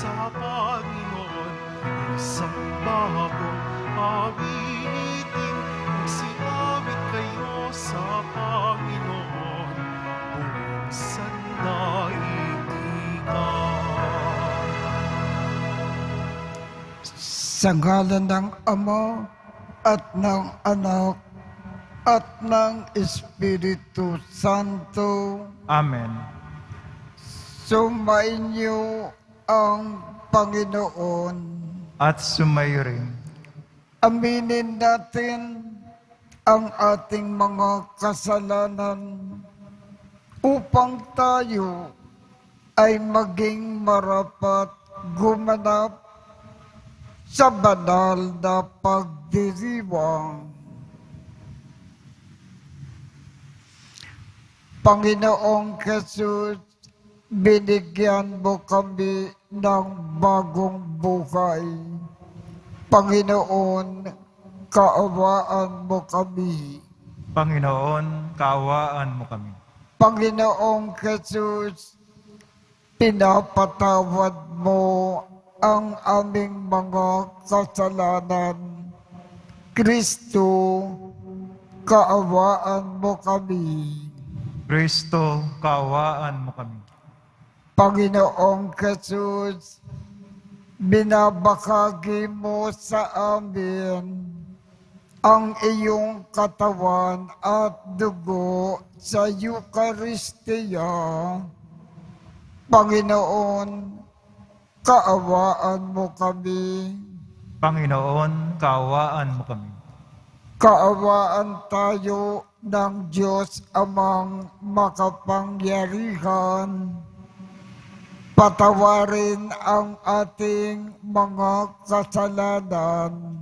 sa Panginoon, isang bagong awitin. Magsiawit kayo sa Panginoon, buong sandaigdigan. Sa ngalan ng Ama at ng Anak at ng Espiritu Santo. Amen. Sumainyo ang Panginoon. At sumayo rin. Aminin natin ang ating mga kasalanan upang tayo ay maging marapat gumanap sa banal na pagdiriwang. Panginoong Jesus, binigyan mo kami ng bagong buhay. Panginoon, kaawaan mo kami. Panginoon, kaawaan mo kami. Panginoong Jesus, pinapatawad mo ang aming mga kasalanan. Kristo, kaawaan mo kami. Kristo, kaawaan mo kami. Panginoong Jesus, binabahagi mo sa amin ang iyong katawan at dugo sa Eucharistia. Panginoon, kaawaan mo kami. Panginoon, kaawaan mo kami. Kaawaan tayo ng Diyos Amang makapangyarihan. Patawarin ang ating mga kasalanan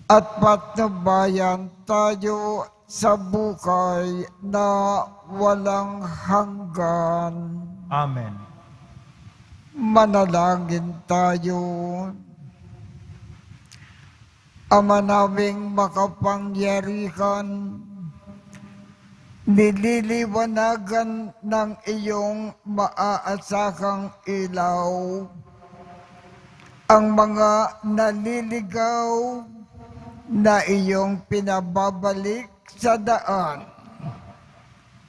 at patnubayan tayo sa buhay na walang hanggan. Amen. Manalangin tayo. Ama naming makapangyarihan, nililiwanagan ng iyong maaasahang ilaw ang mga naliligaw na iyong pinababalik sa daan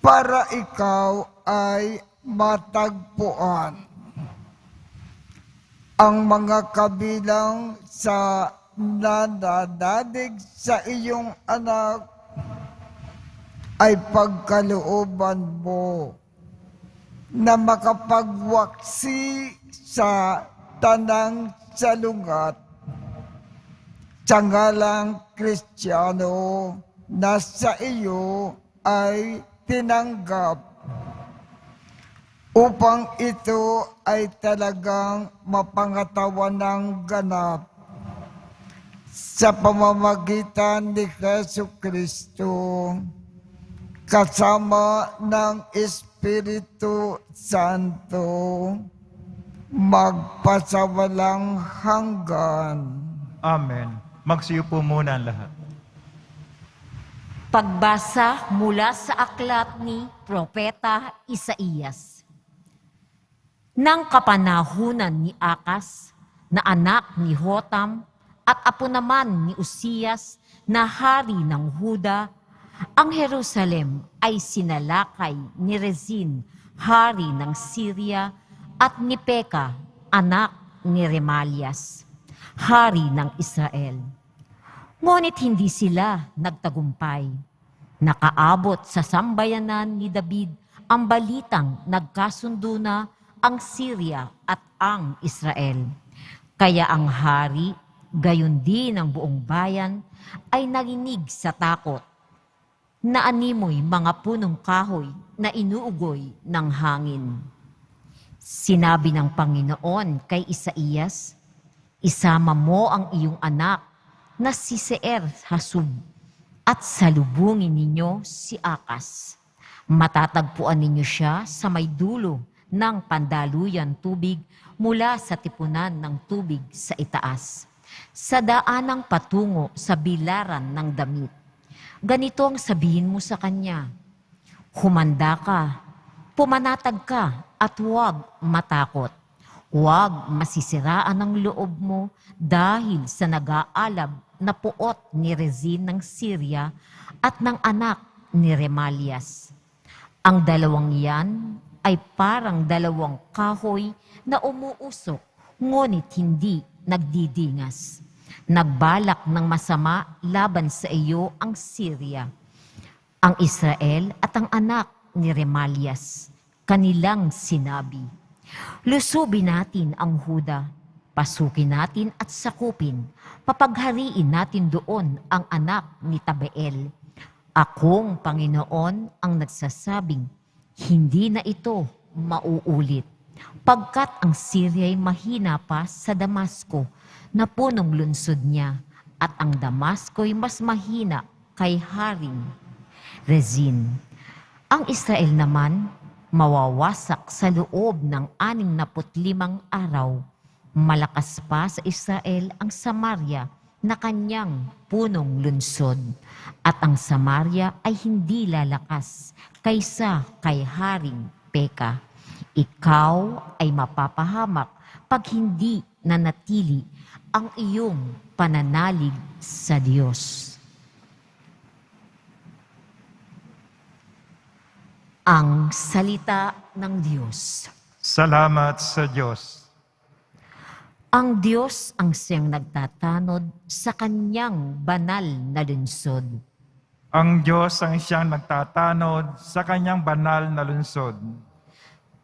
para ikaw ay matagpuan. Ang mga kabilang sa nananalig sa iyong anak ay pagkalooban mo na makapagwaksi sa tanang salungat sa ngalang Kristiyano na sa iyo ay tinanggap upang ito ay talagang mapangatawan ng ganap sa pamamagitan ni Jesucristo kasama ng Espiritu Santo magpasawalang hanggan. Amen. Magsiyupo muna ang lahat. Pagbasa mula sa aklat ni Propeta Isaías. Nang kapanahunan ni Akas, na anak ni Hotam, at apo naman ni Uzias, na hari ng Huda, ang Jerusalem ay sinalakay ni Rezin, hari ng Syria, at ni Peka, anak ni Remalias, hari ng Israel. Ngunit hindi sila nagtagumpay. Nakaabot sa sambayanan ni David ang balitang nagkasundo na ang Syria at ang Israel. Kaya ang hari, gayon din ang buong bayan, ay narinig sa takot na animoy mga punong kahoy na inuugoy ng hangin. Sinabi ng Panginoon kay Isaías, isama mo ang iyong anak na si Seer-Hasub at salubungin ninyo si Akas. Matatagpuan ninyo siya sa may dulo ng pandaluyan tubig mula sa tipunan ng tubig sa itaas, sa daanang patungo sa bilaran ng damit. Ganito ang sabihin mo sa kanya, humanda ka, pumanatag ka at huwag matakot. Huwag masisiraan ang loob mo dahil sa nag-aalab na puot ni Rezin ng Syria at ng anak ni Remalias. Ang dalawang yan ay parang dalawang kahoy na umuusok ngunit hindi nagdidingas. Nagbalak ng masama laban sa iyo ang Syria, ang Israel at ang anak ni Remalias. Kanilang sinabi, lusubin natin ang Huda, pasukin natin at sakupin, papaghariin natin doon ang anak ni Tabeel. Akong Panginoon ang nagsasabing, hindi na ito mauulit, pagkat ang Syria ay mahina pa sa Damasco na punong lunsod niya, at ang Damasco ay mas mahina kay Haring Rezin. Ang Israel naman, mawawasak sa loob ng 65 araw. Malakas pa sa Israel ang Samaria na kanyang punong lunsod, at ang Samaria ay hindi lalakas kaysa kay Haring Peka. Ikaw ay mapapahamak pag hindi nanatili ang iyong pananalig sa Diyos. Ang salita ng Diyos. Salamat sa Diyos. Ang Diyos ang siyang nagtatanod sa kanyang banal na lungsod. Ang Diyos ang siyang nagtatanod sa kanyang banal na lungsod.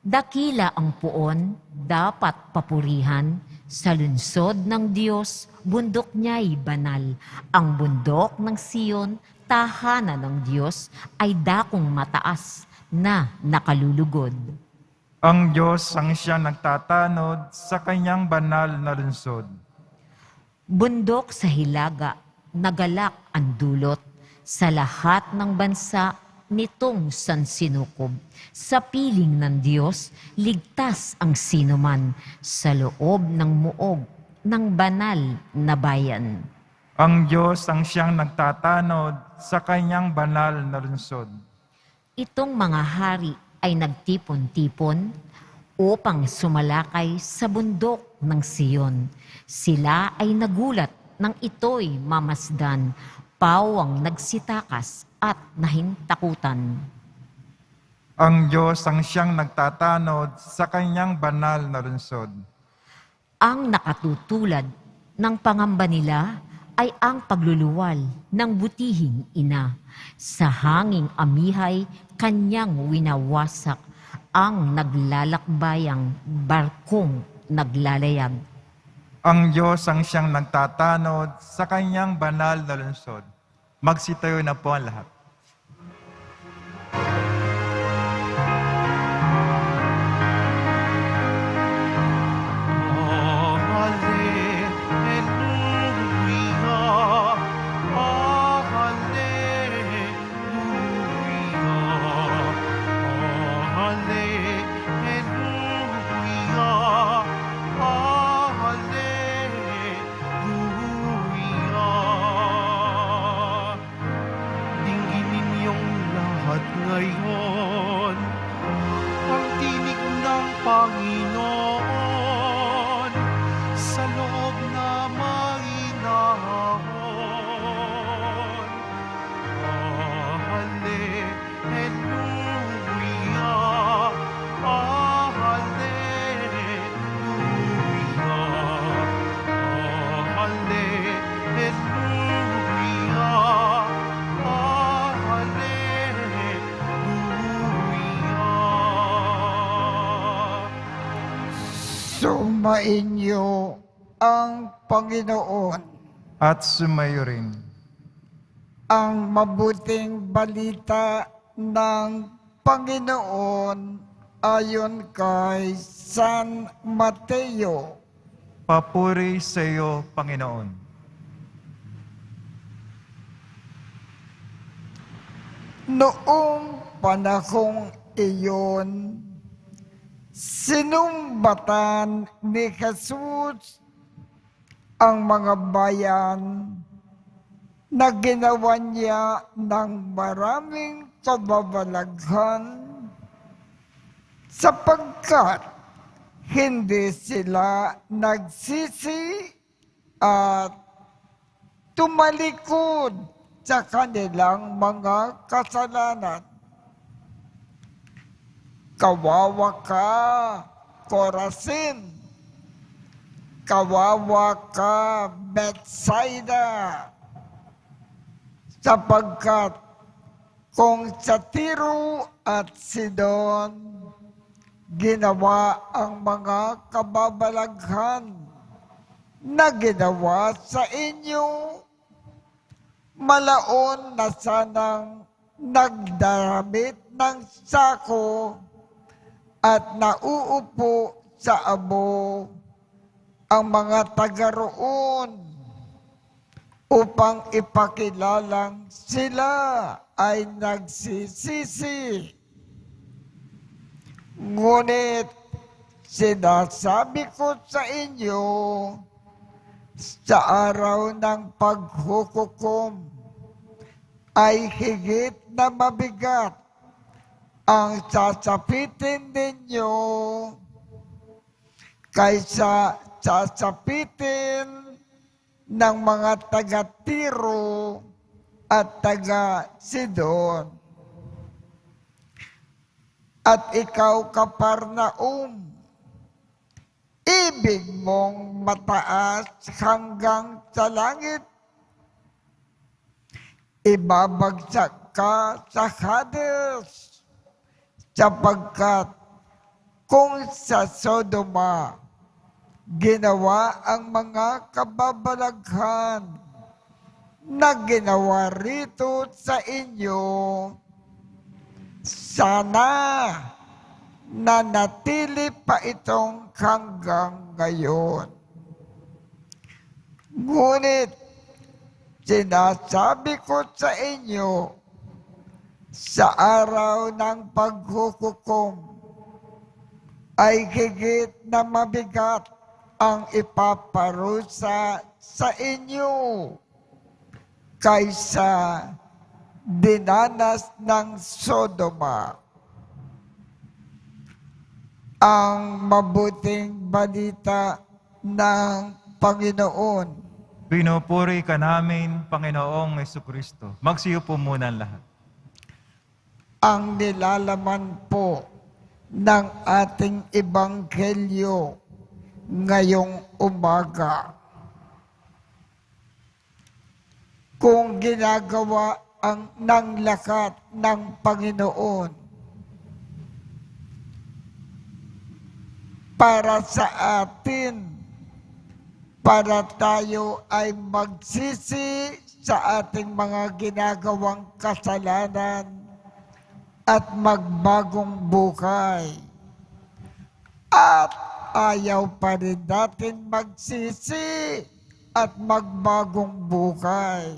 Dakila ang puon, dapat papurihan. Sa lungsod ng Diyos, bundok niya'y banal. Ang bundok ng Siyon, tahanan ng Diyos, ay dakong mataas na nakalulugod. Ang Diyos ang siyang nagtatanod sa kanyang banal na lungsod. Bundok sa hilaga, nagalak ang dulot, sa lahat ng bansa nitong sansinukob. Sa piling ng Diyos, ligtas ang sinuman sa loob ng muog ng banal na bayan. Ang Diyos ang siyang nagtatanod sa kanyang banal na lungsod. Itong mga hari ay nagtipon-tipon upang sumalakay sa bundok ng Siyon. Sila ay nagulat nang ito'y mamasdan, pawang nagsitakas at nahintakutan. Ang Diyos ang siyang nagtatanod sa kanyang banal na lungsod. Ang nakatutulad ng pangamba nila ay ang pagluluwal ng butihing ina. Sa hanging amihay, kanyang winawasak ang naglalakbayang barkong naglalayag. Ang Diyos ang siyang nagtatanod sa kanyang banal na lungsod. Magsitayo na po ang lahat. Dinggin ninyong lahat ngayon ang tinig ng Panginoon sa loob na mahinahon. Hallelujah, Sumainyo ang Panginoon. At sumayo rin. Ang mabuting balita ng Panginoon ayon kay San Mateo. Papuri sa iyo, Panginoon. Noong panahong iyon, sinumbatan ni Jesus ang mga bayan na ginawa niya ng maraming kababalaghan sapagkat hindi sila nagsisi at tumalikod sa kanilang mga kasalanan. Kawawa ka, Corazin. Kawawa ka, Bethsaida. Sapagkat kung sa Tiro at Sidon ginawa ang mga kababalaghan na ginawa sa inyo, malaon na sanang nagdaramit ng sako at nauupo sa abo ang mga taga roon upang ipakilalang sila ay nagsisisi. Ngunit sinasabi ko sa inyo, sa araw ng paghuhukom ay higit na mabigat ang sasapitin ninyo kaysa sasapitin ng mga taga-Tiro at taga-Sidon. At ikaw, Kaparnaum, ibig mong mataas hanggang sa langit. Ibabagsak ka sa Hades, sapagkat kung sa Sodoma ginawa ang mga kababalaghan na ginawa rito sa inyo, sana nanatili pa itong hanggang ngayon. Ngunit sinasabi ko sa inyo, sa araw ng paghuhukom ay higit na mabigat ang ipaparusa sa inyo kaysa dinanas ng Sodoma. Ang mabuting balita ng Panginoon. Pinupuri ka namin, Panginoong Jesucristo. Magsiupo muna ang lahat. Ang nilalaman po ng ating ebanghelyo ngayong umaga. Kung ginagawa ng lakat ng Panginoon para sa atin, para tayo ay magsisi sa ating mga ginagawang kasalanan at magbagong buhay. At ayaw pa rin natin magsisi at magbagong buhay.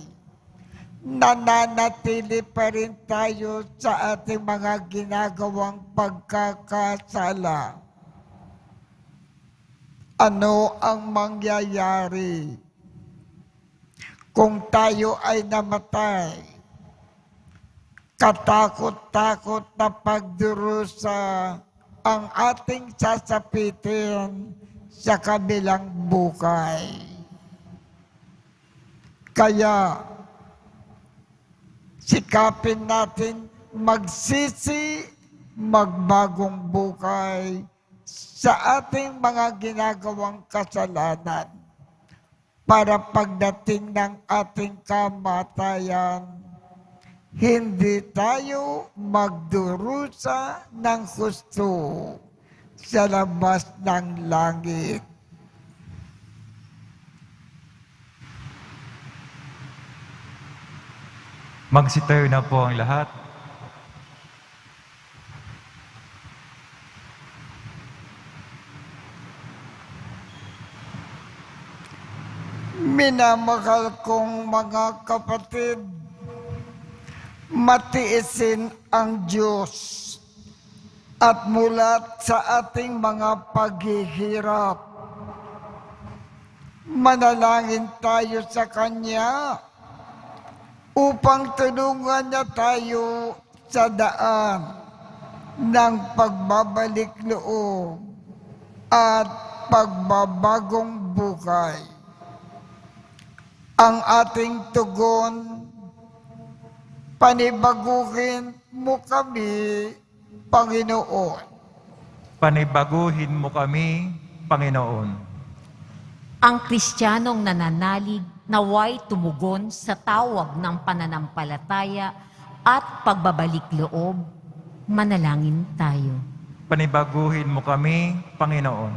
Nananatili pa rin tayo sa ating mga ginagawang pagkakasala. Ano ang mangyayari kung tayo ay namatay? Katakot-takot na pagdurusa ang ating sasapitin sa kabilang buhay. Kaya, sikapin natin magsisi, magbagong buhay sa ating mga ginagawang kasalanan para pagdating ng ating kamatayan, hindi tayo magdurusa ng husto sa labas ng langit. Magsitayo na po ang lahat. Minamahal kong mga kapatid, matiisin ang Diyos at mulat sa ating mga paghihirap. Manalangin tayo sa Kanya upang tulungan niya tayo sa daan ng pagbabalik loob at pagbabagong buhay. Ang ating tugon, panibaguhin mo kami, Panginoon. Panibaguhin mo kami, Panginoon. Ang Kristiyanong nananalig naway tumugon sa tawag ng pananampalataya at pagbabalik loob, manalangin tayo. Panibaguhin mo kami, Panginoon.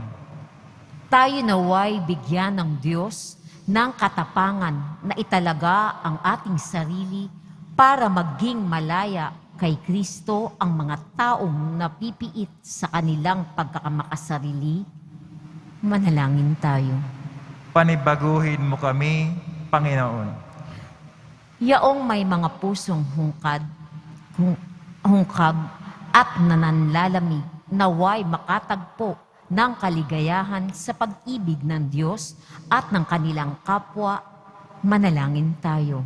Tayo naway bigyan ng Diyos ng katapangan na italaga ang ating sarili para maging malaya kay Kristo ang mga taong napipiit sa kanilang pagkakamakasarili. Manalangin tayo. Panibaguhin mo kami, Panginoon. Yaong may mga pusong hungkag at nananlalamig, naway makatagpo ng kaligayahan sa pag-ibig ng Diyos at ng kanilang kapwa. Manalangin tayo.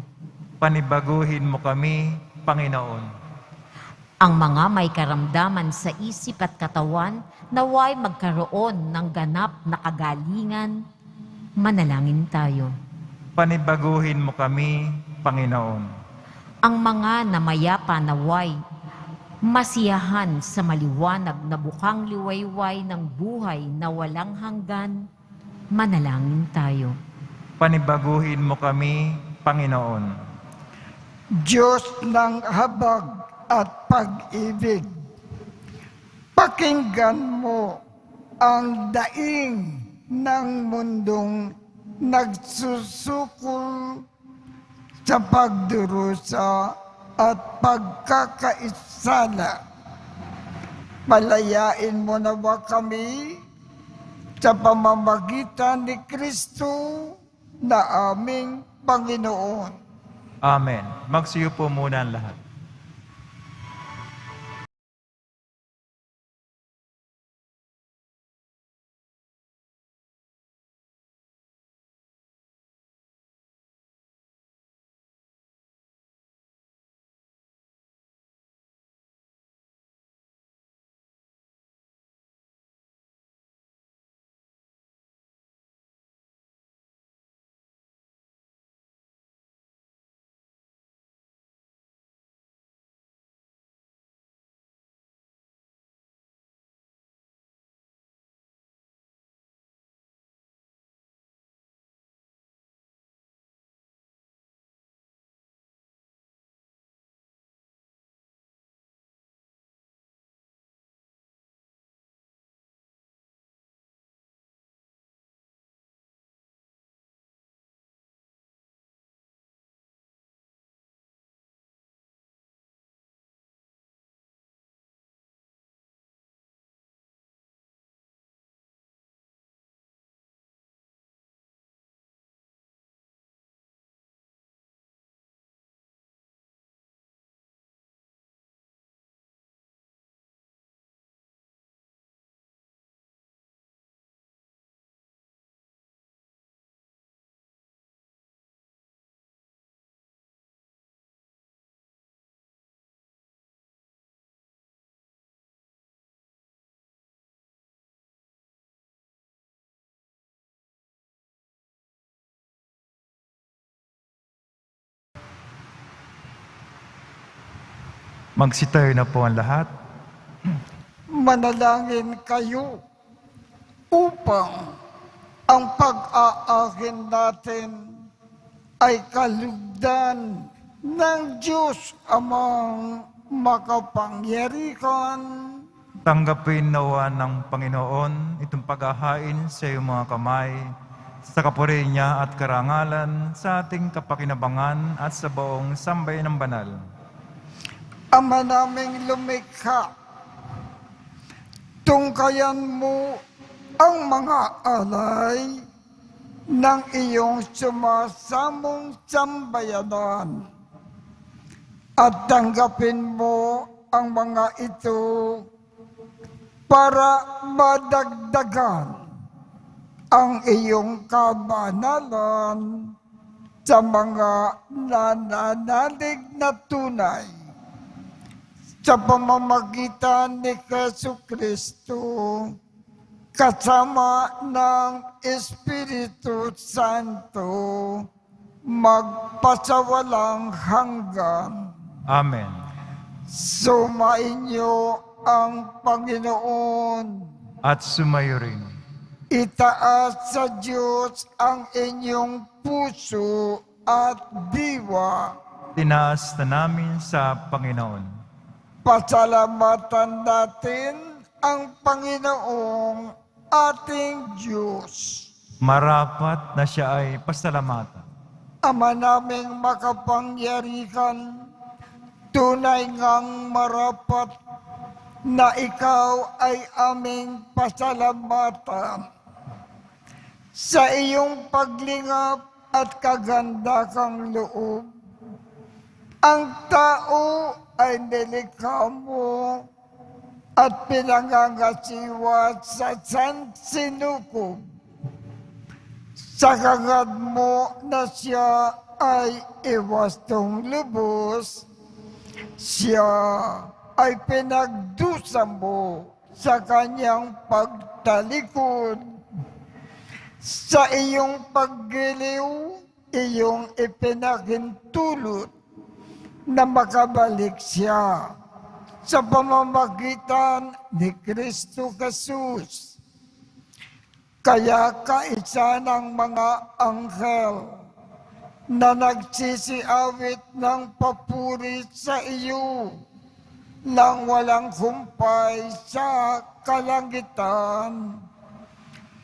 Panibaguhin mo kami, Panginoon. Ang mga may karamdaman sa isip at katawan, naway magkaroon ng ganap na kagalingan. Manalangin tayo. Panibaguhin mo kami, Panginoon. Ang mga namayapa naway masiyahan sa maliwanag na bukang liwayway ng buhay na walang hanggan. Manalangin tayo. Panibaguhin mo kami, Panginoon. Diyos ng habag at pag-ibig, pakinggan mo ang daing ng mundong nagsusukol sa pagdurusa at pagkakaisala. Palayain mo nawa kami sa pamamagitan ni Kristo na aming Panginoon. Amen. Magsiyo po muna ang lahat. Magsitayo na po ang lahat. Manalangin kayo upang ang pag-aakin natin ay kalugdan ng Diyos amang makapangyarihan. Tanggapin nawa ng Panginoon itong paghahain sa iyong mga kamay, sa kapuri niya at karangalan, sa ating kapakinabangan at sa buong sambayan ng banal. Ama naming lumikha, tungkayan mo ang mga alay ng iyong sumasamong sambayanan at tanggapin mo ang mga ito para madagdagan ang iyong kabanalan sa mga nananalig na tunay sa pamamagitan ni Jesu Kristo kasama ng Espiritu Santo, magpasawalang hanggan. Amen. Sumainyo ang Panginoon. At sumayo rin. Itaas sa Diyos ang inyong puso at diwa. Tinaas na namin sa Panginoon. Pasalamatan natin ang Panginoong ating Diyos. Marapat na siya ay pasalamatan. Ama naming makapangyarihan, tunay ngang marapat na ikaw ay aming pasalamatan sa iyong paglingap at kagandakang loob. Ang tao ay nilikha mo at pinangangasiwa sa sansinukob. Sa kagad mo na siya ay iwastong lubos, siya ay pinagdusa mo sa kanyang pagtalikod. Sa iyong paggiliw, iyong ipinakintulot na makabalik siya sa pamamagitan ni Kristo Jesus. Kaya kaisa ng mga anghel na nagsisiawit ng papuri sa iyo nang walang humpay sa kalangitan,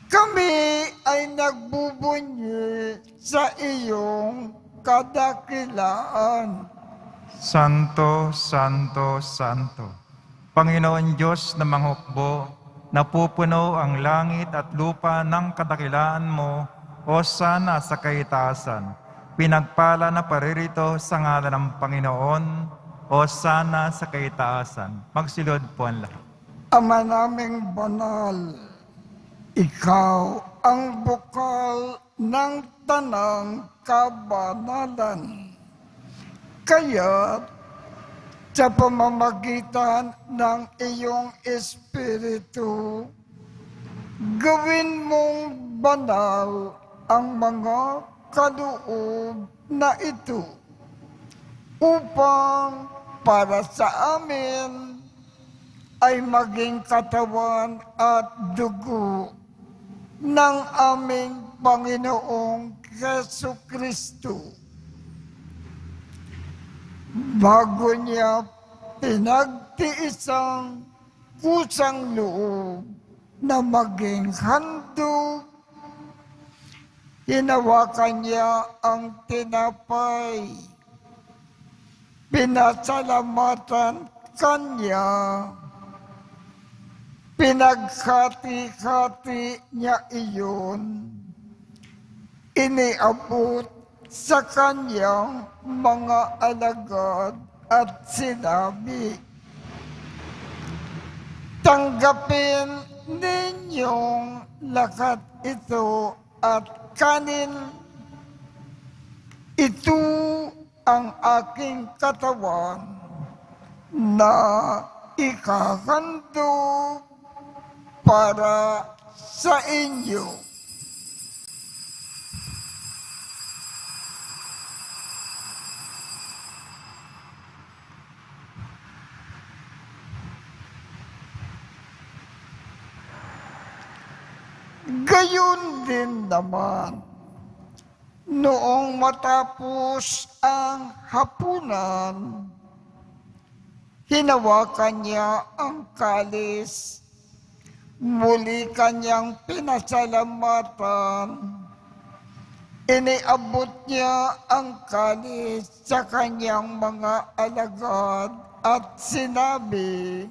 kami ay nagbubunyi sa iyong kadakilaan. Santo, Santo, Santo, Panginoon Diyos na manghukbo, napupuno ang langit at lupa ng kadakilaan mo, o sana sa kaitaasan. Pinagpala na paririto sa ngalan ng Panginoon, o sana sa kaitaasan. Magsilod po ang lahat. Ama naming banal, ikaw ang bukal ng tanang kabanalan. Kaya sa pamamagitan ng iyong Espiritu, gawin mong banal ang mga kaloob na ito upang para sa amin ay maging katawan at dugo ng aming Panginoong Jesucristo. Bago niya pinagtiisang kusang loob na maging handog, hinawakan niya ang tinapay. Pinasalamatan kanya. Pinaghati-hati niya iyon. Iniabot sa kanyang mga alagad at sinabi, tanggapin ninyong lahat ito at kanin. Ito ang aking katawan na ikahandog para sa inyo. Gayon din naman, noong matapos ang hapunan, hinawakan niya ang kalis, muli kanyang pinasalamatan, iniabot niya ang kalis sa kanyang mga alagad at sinabi,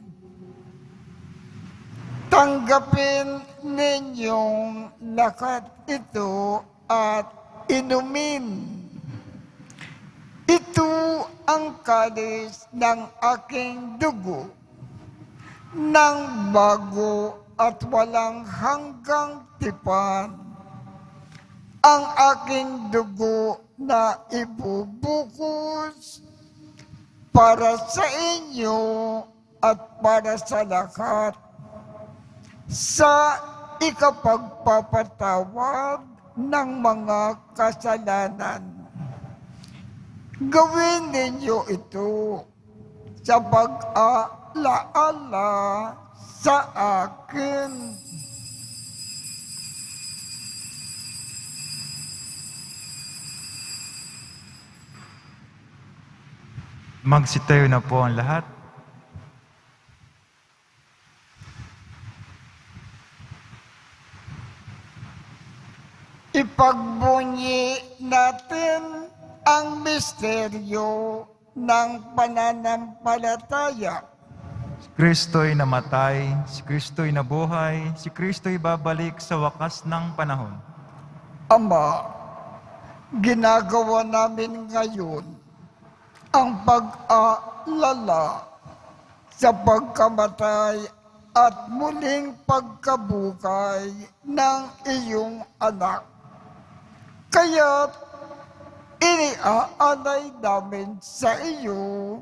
tanggapin ninyong lahat ito at inumin. Ito ang kalis ng aking dugo, ng bago at walang hanggang tipan. Ang aking dugo na ibubukos para sa inyo at para sa lahat sa ikapagpapatawad ng mga kasalanan. Gawin ninyo ito sa pag-alaala sa akin. Magsitayo na po ang lahat. Ipagbunyi natin ang misteryo ng pananampalataya. Si Kristo'y namatay, si Kristo'y nabuhay, si Kristo'y babalik sa wakas ng panahon. Ama, ginagawa namin ngayon ang pag-aalala sa pagkamatay at muling pagkabuhay ng iyong anak. Kaya't iniaalay namin sa iyo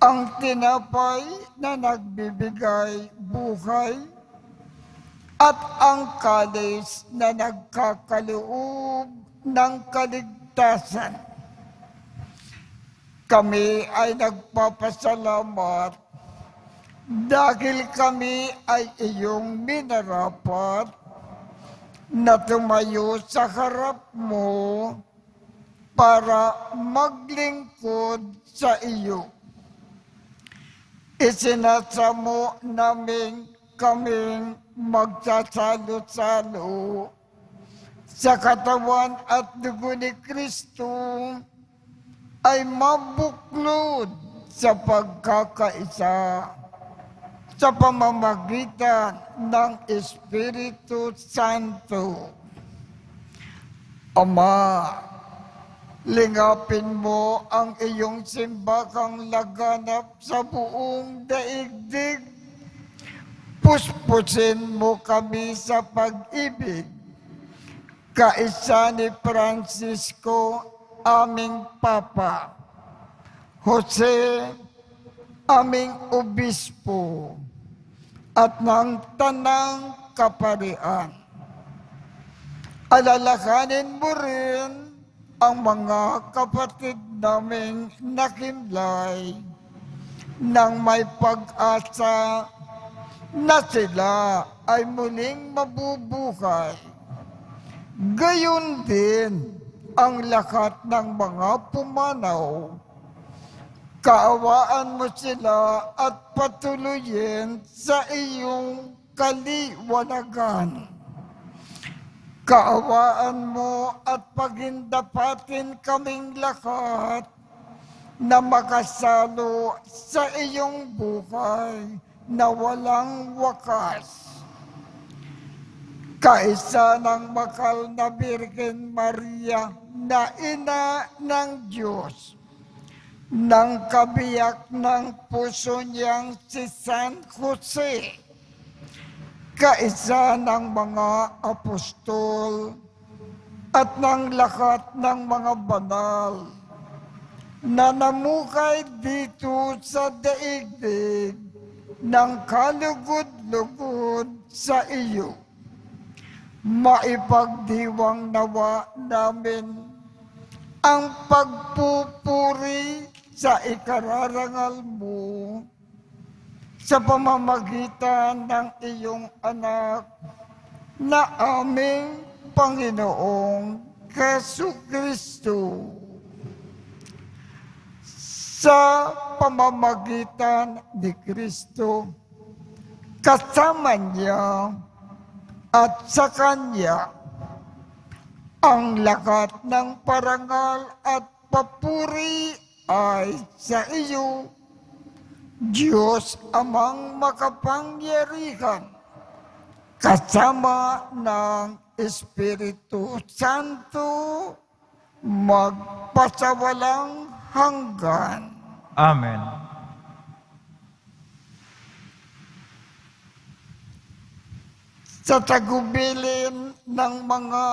ang tinapay na nagbibigay buhay at ang kalis na nagkakaloob ng kaligtasan. Kami ay nagpapasalamat dahil kami ay iyong minarapat na tumayo sa harap mo para maglingkod sa iyo. Isinasamo namin kaming magsasalo-salo sa katawan at dugo ni Kristo ay mabuklod sa pagkakaisa sa pamamagitan ng Espiritu Santo. Ama, lingapin mo ang iyong simbakang laganap sa buong daigdig. Puspusin mo kami sa pag-ibig. Kaisa ni Francisco, aming Papa, Jose, aming Obispo, at ng Tanang Kaparian. Alalahanin mo rin ang mga kapatid naming nakimlay nang may pag-asa na sila ay muling mabubuhay. Gayon din ang lahat ng mga pumanaw. Kaawaan mo sila at patuloyin sa iyong kaliwanagan. Kaawaan mo at pagindapatin kaming lahat na makasalo sa iyong buhay na walang wakas. Kaisa ng makal na Birhen Maria na ina ng Diyos, ng kabiyak ng puso niyang si San Jose, kaisa ng mga apostol at ng lahat ng mga banal na namukay dito sa daigdig ng kalugod-lugod sa iyo. Maipagdiwang nawa namin ang pagpupuri sa ikararangal mo sa pamamagitan ng iyong anak na aming Panginoong Jesucristo. Sa pamamagitan ni Kristo, kasama niya at sa Kanya, ang lahat ng parangal at papuri ay sa iyo, Diyos Amang makapangyarihan, kasama ng Espiritu Santo, magpasawalang hanggan. Amen. Sa tagubilin ng mga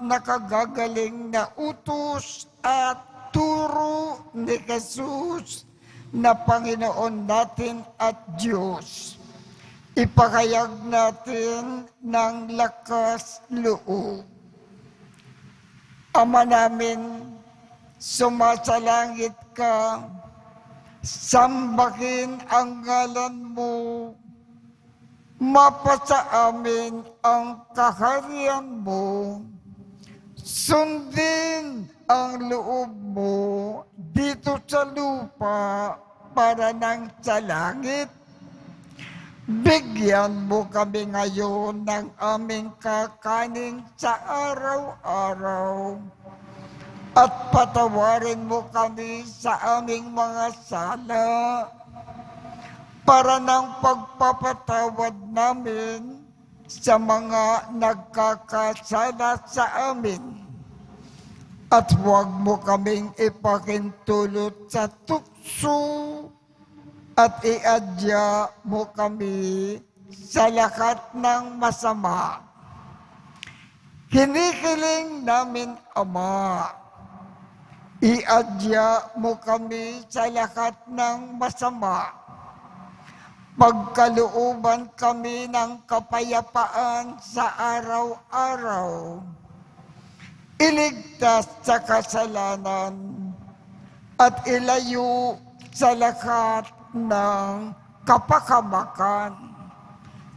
nakagagaling na utos at turo ni Jesus na Panginoon natin at Diyos, ipakayag natin ng lakas loob. Ama namin, sumasalangit ka, sambahin ang ngalan mo, mapasa amin ang kaharian mo, sundin ang loob mo dito sa lupa para nang sa langit. Bigyan mo kami ngayon ng aming kakanin sa araw-araw at patawarin mo kami sa aming mga sala para ng pagpapatawad namin sa mga nagkakasala sa amin. At huwag mo kaming ipakintulot sa tukso at iadya mo kami sa lahat ng masama. Hinihiling namin, Ama, iadya mo kami sa lahat ng masama. Pagkalooban kami ng kapayapaan sa araw-araw. Iligtas sa kasalanan at ilayo sa lahat ng kapakamakan.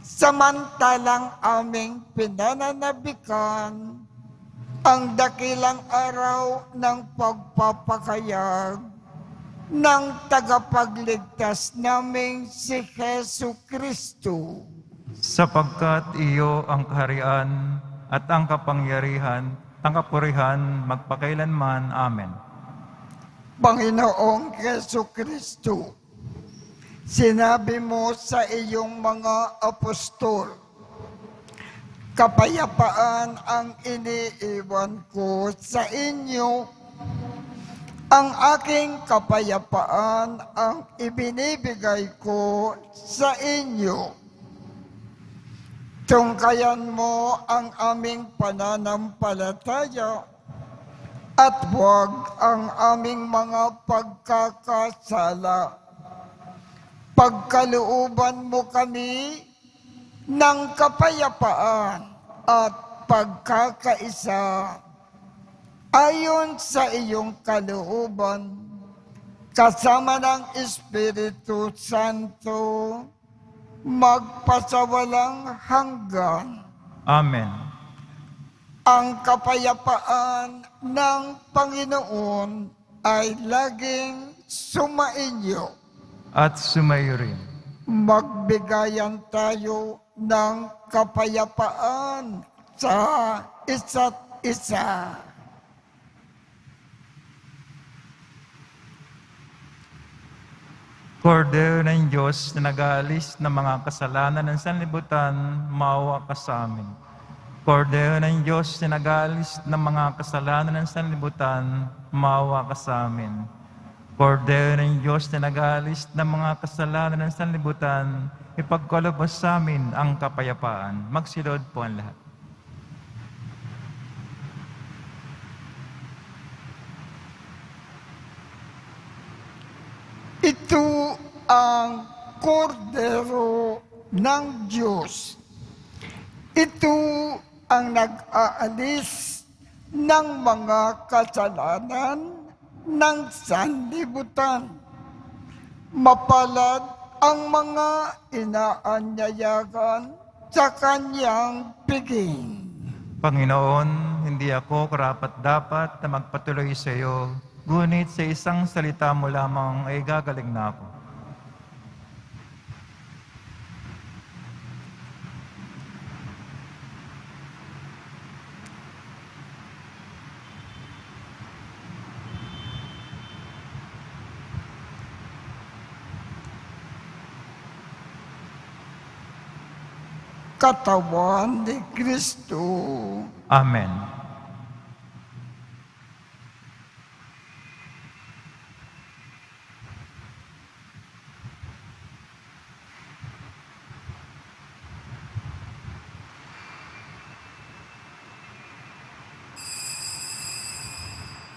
Samantalang aming pinananabikan ang dakilang araw ng pagpapakayag ng tagapagligtas naming si Jesu Kristo. Sapagkat iyo ang kaharian at ang kapangyarihan, ang kapurihan, magpakailanman. Amen. Panginoong Jesu Kristo, sinabi mo sa iyong mga apostol, kapayapaan ang iniiwan ko sa inyo. Ang aking kapayapaan ang ibinibigay ko sa inyo. Tungkayan mo ang aming pananampalataya at huwag ang aming mga pagkakasala. Pagkalooban mo kami ng kapayapaan at pagkakaisa ayon sa iyong kalooban, kasama ng Espiritu Santo, magpasawalang hanggan. Amen. Ang kapayapaan ng Panginoon ay laging sumainyo. At sumayo rin. Magbigayan tayo ng kapayapaan sa isa't isa. Kordero ng Diyos na nag-aalis ng mga kasalanan ng sanlibutan, maawa ka sa amin. Kordero ng Diyos na nag-aalis ng mga kasalanan ng sanlibutan, maawa ka sa amin. Kordero ng Diyos na nag-aalis ng mga kasalanan ng sanlibutan, ipagkaloob sa amin ang kapayapaan. Magsilod po ang lahat. Ito ang kordero ng Diyos. Ito ang nag-aalis ng mga kasalanan ng sanlibutan. Mapalad ang mga inaanyayahan sa kanyang piging. Panginoon, hindi ako karapat-dapat na magpatuloy sa iyo, ngunit sa isang salita mo lamang ay gagaling na ako. Katawan ni Kristo. Amen.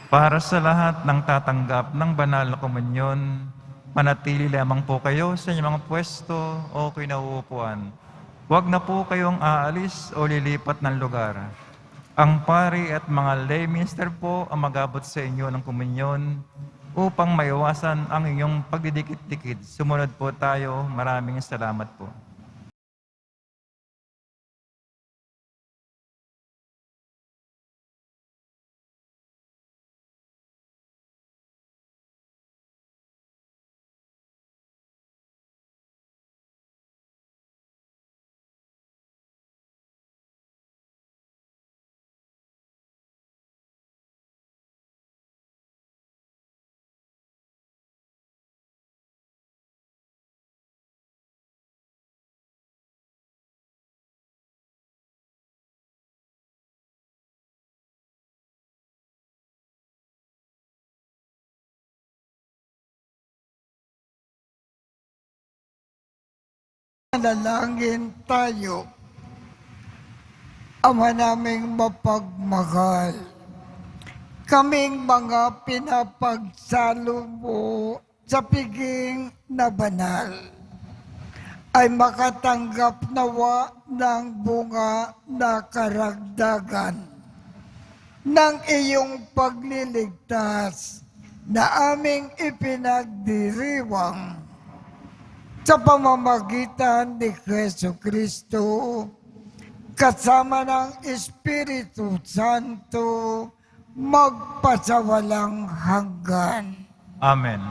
Para sa lahat ng tatanggap ng banal na komunyon, manatili lamang po kayo sa inyong mga pwesto o kinauupuan. Huwag na po kayong aalis o lilipat ng lugar. Ang pari at mga lay minister po ang magabot sa inyo ng komunyon upang maiwasan ang inyong pagdidikit-dikit. Sumunod po tayo. Maraming salamat po. Manalangin tayo. Ama naming mapagmahal, kaming mga pinapagsalo mo sa piging na banal ay makatanggap nawa ng bunga na karagdagan ng iyong pagliligtas na aming ipinagdiriwang sa pamamagitan ni Jesucristo, kasama ng Espiritu Santo, magpasawalang hanggan. Amen.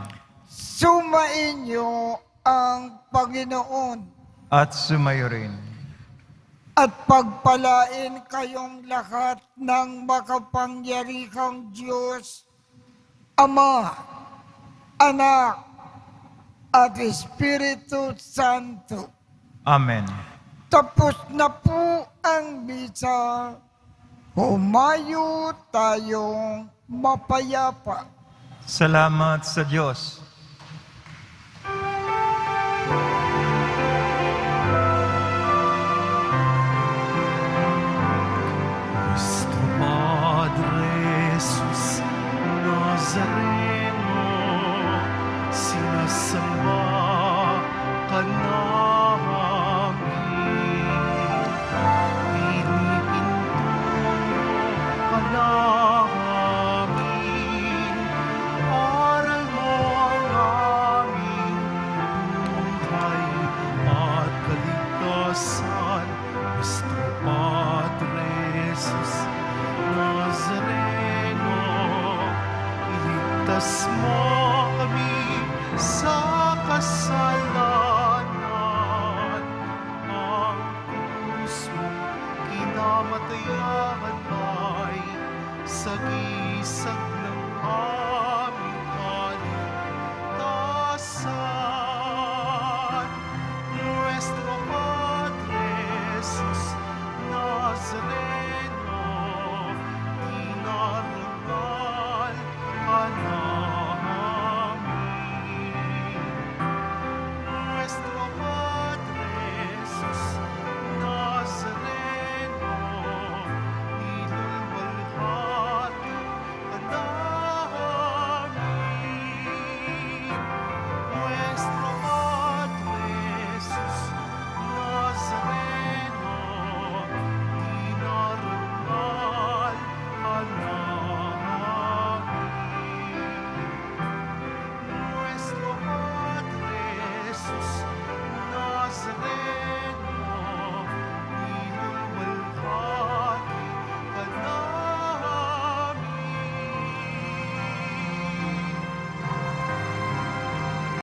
Sumainyo ang Panginoon At sumayo rin. at pagpalain kayong lahat ng makapangyarihang Diyos, Ama, Anak, at Espiritu Santo. Amen. Tapos na po ang misa. Humayo tayong mapayapa. Salamat sa Diyos. Nuestro Padre Jesus Nazareno, sinasamba ka namin. Pinipinto ka namin. Aral mo ang aming buhay at kaligtasan. Nuestro Padre Jesus Nazareno, iligtas mo kami sa kasalanan. Ang krus mong kinamatayan ay sagisag